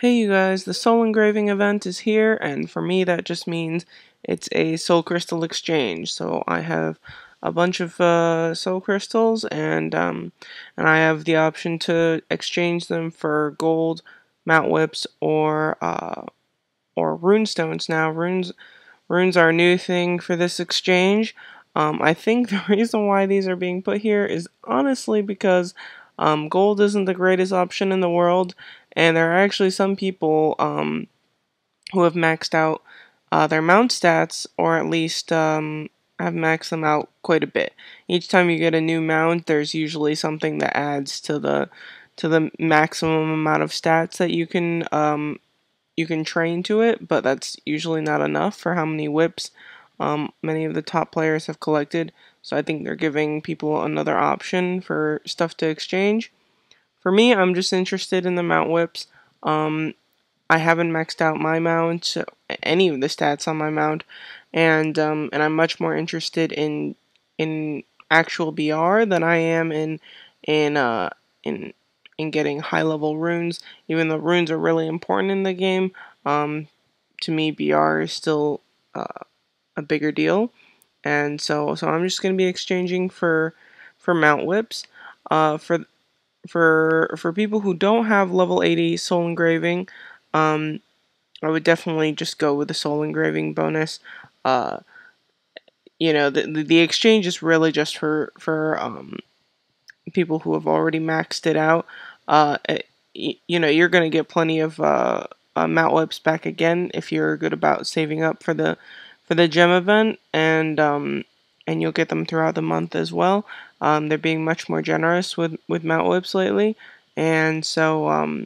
Hey you guys, the soul engraving event is here, and for me that just means it's a soul crystal exchange. So I have a bunch of soul crystals, and I have the option to exchange them for gold, mount whips, or rune stones. Now runes are a new thing for this exchange. I think the reason why these are being put here is honestly because gold isn't the greatest option in the world, and there are actually some people who have maxed out their mount stats, or at least have maxed them out quite a bit. Each time you get a new mount, there's usually something that adds to the maximum amount of stats that you can train to it, but that's usually not enough for how many whips many of the top players have collected. So I think they're giving people another option for stuff to exchange. For me, I'm just interested in the mount whips. Um, I haven't maxed out my mount, any of the stats on my mount, and I'm much more interested in actual BR than I am in uh in in getting high level runes. Even though runes are really important in the game, um, to me BR is still a bigger deal, and so I'm just gonna be exchanging for mount whips. For people who don't have level 80 soul engraving, um, I would definitely just go with the soul engraving bonus. Uh, the exchange is really just for people who have already maxed it out. You're gonna get plenty of mount whips back again if you're good about saving up for the gem event, and you'll get them throughout the month as well. They're being much more generous with mount whips lately, and so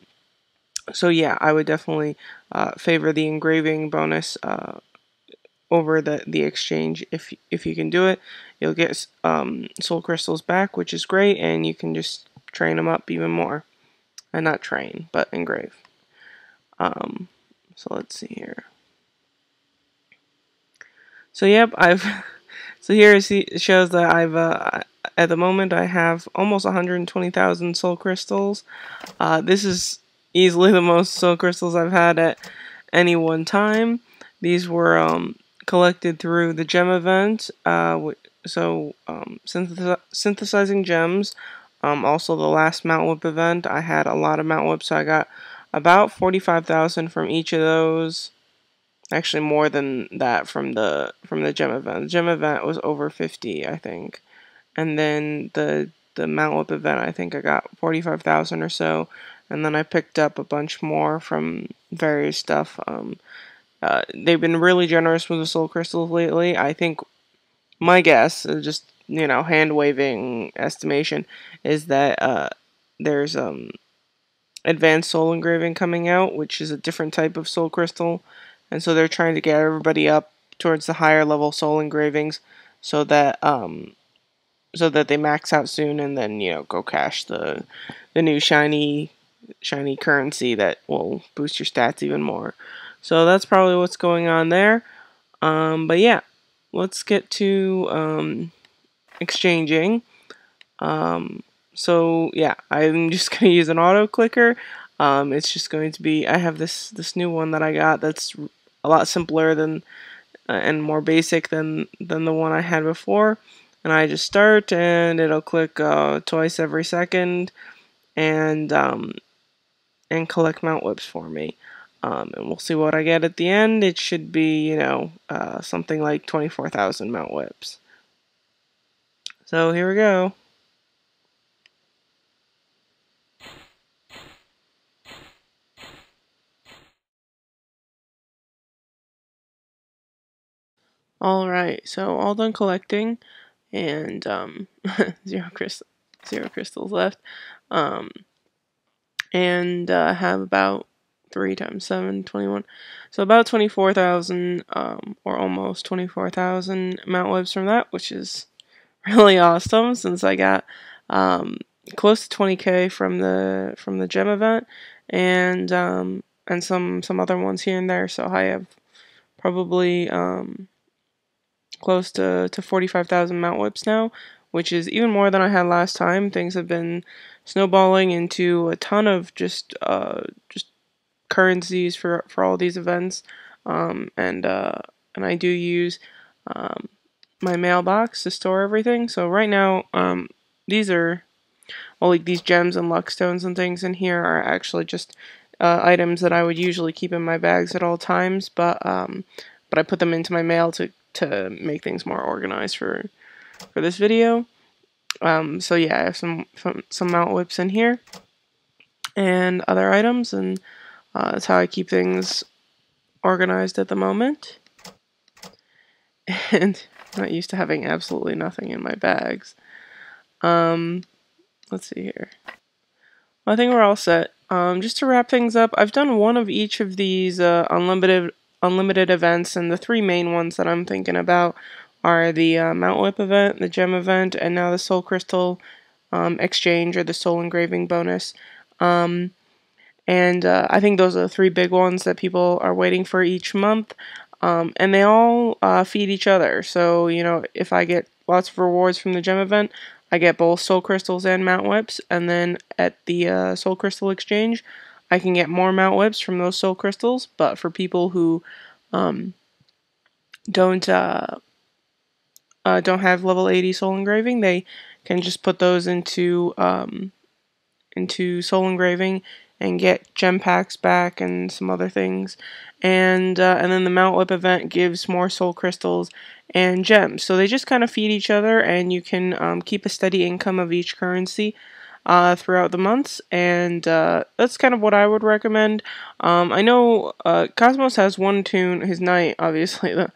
yeah, I would definitely favor the engraving bonus over the exchange if you can do it. You'll get soul crystals back, which is great, and you can just train them up even more. And not train, but engrave. Um, so let's see here. So yep, I've so here it shows that I've at the moment I have almost 120,000 soul crystals. This is easily the most soul crystals I've had at any one time. These were collected through the gem event. Synthesizing gems. Also, the last Mount Whip event, I had a lot of Mount Whips, so I got about 45,000 from each of those. Actually, more than that from the gem event. The gem event was over 50, I think, and then the Mount Whip event, I think I got 45,000 or so, and then I picked up a bunch more from various stuff. They've been really generous with the soul crystals lately. I think my guess, just hand waving estimation, is that there's advanced soul engraving coming out, which is a different type of soul crystal, and so they're trying to get everybody up towards the higher level soul engravings, so that they max out soon, and then go cash the new shiny currency that will boost your stats even more. So that's probably what's going on there. But yeah, let's get to exchanging. So yeah, I'm just gonna use an auto clicker. It's just going to be, I have this new one that I got that's a lot simpler than and more basic than the one I had before. And I just start, and it'll click twice every second, and collect mount whips for me. And we'll see what I get at the end. It should be, something like 24,000 mount whips. So here we go. Alright, so all done collecting, and zero, zero crystals left. Um, and have about 3 times 7, 21. So about 24,000, or almost 24,000 mount whips from that, which is really awesome since I got close to 20k from the gem event, and some other ones here and there. So I have probably close to 45,000 mount whips now, which is even more than I had last time. Things have been snowballing into a ton of just currencies for all these events, and I do use um, my mailbox to store everything. So right now, these are, well, like these gems and luck stones and things in here are actually just items that I would usually keep in my bags at all times, but I put them into my mail to make things more organized for this video. So yeah, I have some mount whips in here and other items, and that's how I keep things organized at the moment. And I'm not used to having absolutely nothing in my bags. Let's see here. Well, I think we're all set. Just to wrap things up, I've done one of each of these unlimited events, and the three main ones that I'm thinking about are the Mount Whip event, the Gem event, and now the Soul Crystal exchange or the Soul Engraving bonus. And I think those are the three big ones that people are waiting for each month. And they all feed each other. So, you know, if I get lots of rewards from the Gem event, I get both Soul Crystals and Mount Whips. And then at the Soul Crystal exchange, I can get more Mount Whips from those Soul Crystals. But for people who don't have level 80 Soul Engraving, they can just put those into Soul Engraving and get gem packs back and some other things. And then the Mount Whip event gives more Soul Crystals and gems. So they just kind of feed each other, and you can keep a steady income of each currency throughout the months. And that's kind of what I would recommend. I know Cosmos has one toon, his knight, obviously, the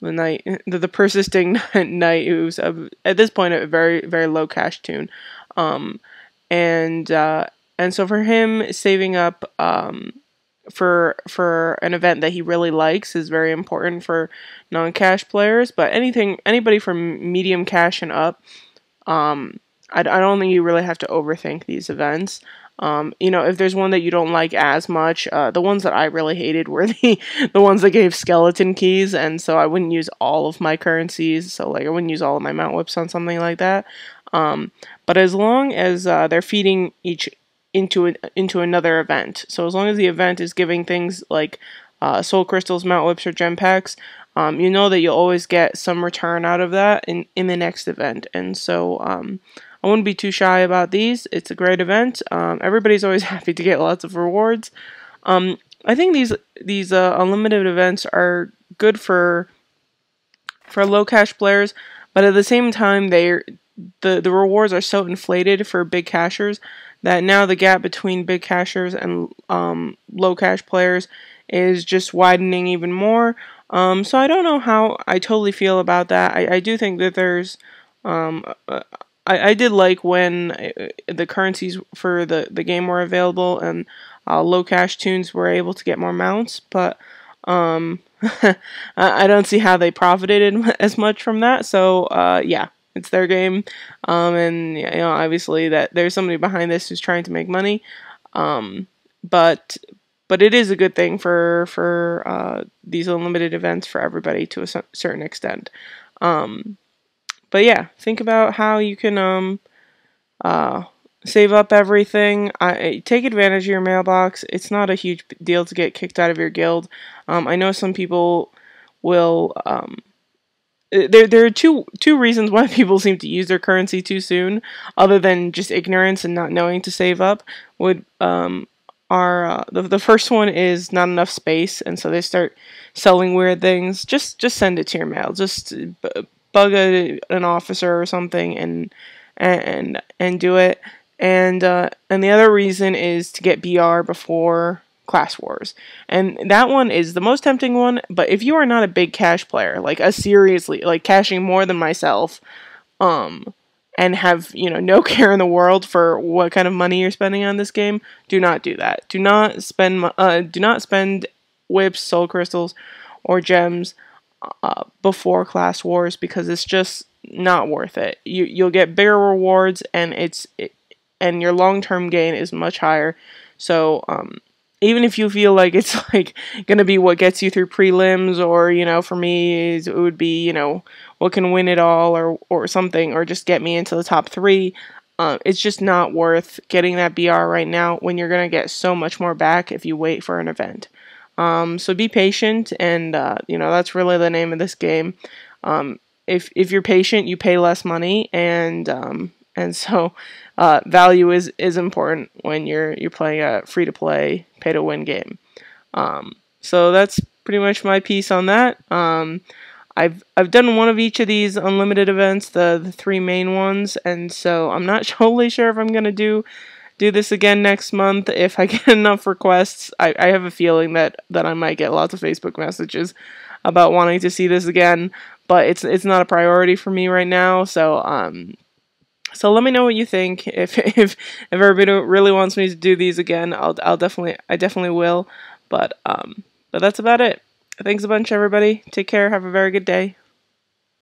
knight, the persisting knight, who's at this point a very, very low cash toon. And so for him, saving up for an event that he really likes is very important for non-cash players. But anybody from medium cash and up, I don't think you really have to overthink these events. You know, if there's one that you don't like as much, the ones that I really hated were the ones that gave skeleton keys, and so I wouldn't use all of my currencies. So like I wouldn't use all of my Mount Whips on something like that. But as long as they're feeding each into another event, so as long as the event is giving things like Soul Crystals, Mount Whips, or Gem Packs, you know that you'll always get some return out of that in the next event. And so I wouldn't be too shy about these. It's a great event. Everybody's always happy to get lots of rewards. I think these unlimited events are good for low cash players, but at the same time, the rewards are so inflated for big cashers that now the gap between big cashers and low cash players is just widening even more. So I don't know how I totally feel about that. I do think that there's I did like when the currencies for the game were available and low cash toons were able to get more mounts, but I don't see how they profited as much from that. So yeah, it's their game, and you know, obviously that there's somebody behind this who's trying to make money, but it is a good thing for these unlimited events for everybody to a certain extent. But yeah, think about how you can save up everything. Take advantage of your mailbox. It's not a huge deal to get kicked out of your guild. I know some people will. There are two reasons why people seem to use their currency too soon, other than just ignorance and not knowing to save up. The first one is not enough space, and so they start selling weird things. Just send it to your mail. Just bug an officer or something and do it. And the other reason is to get BR before Class Wars. And that one is the most tempting one, but if you are not a big cash player, like seriously, like cashing more than myself, and have, you know, no care in the world for what kind of money you're spending on this game, do not do that. Do not spend whips, soul crystals, or gems before Class Wars, because it's just not worth it. You'll get bigger rewards, and and your long-term gain is much higher. So even if you feel like it's like gonna be what gets you through prelims, or, you know, for me it would be, you know, what can win it all, or something, or just get me into the top 3, It's just not worth getting that BR right now when you're gonna get so much more back if you wait for an event. So be patient, and that's really the name of this game. If you're patient, you pay less money, and so value is important when you're playing a free to play, pay to win game. So that's pretty much my piece on that. I've done one of each of these unlimited events, the three main ones, and so I'm not totally sure if I'm gonna do this again next month if I get enough requests. I have a feeling that I might get lots of Facebook messages about wanting to see this again, but it's not a priority for me right now. So let me know what you think. If everybody really wants me to do these again, I definitely will. But that's about it. Thanks a bunch, everybody. Take care. Have a very good day.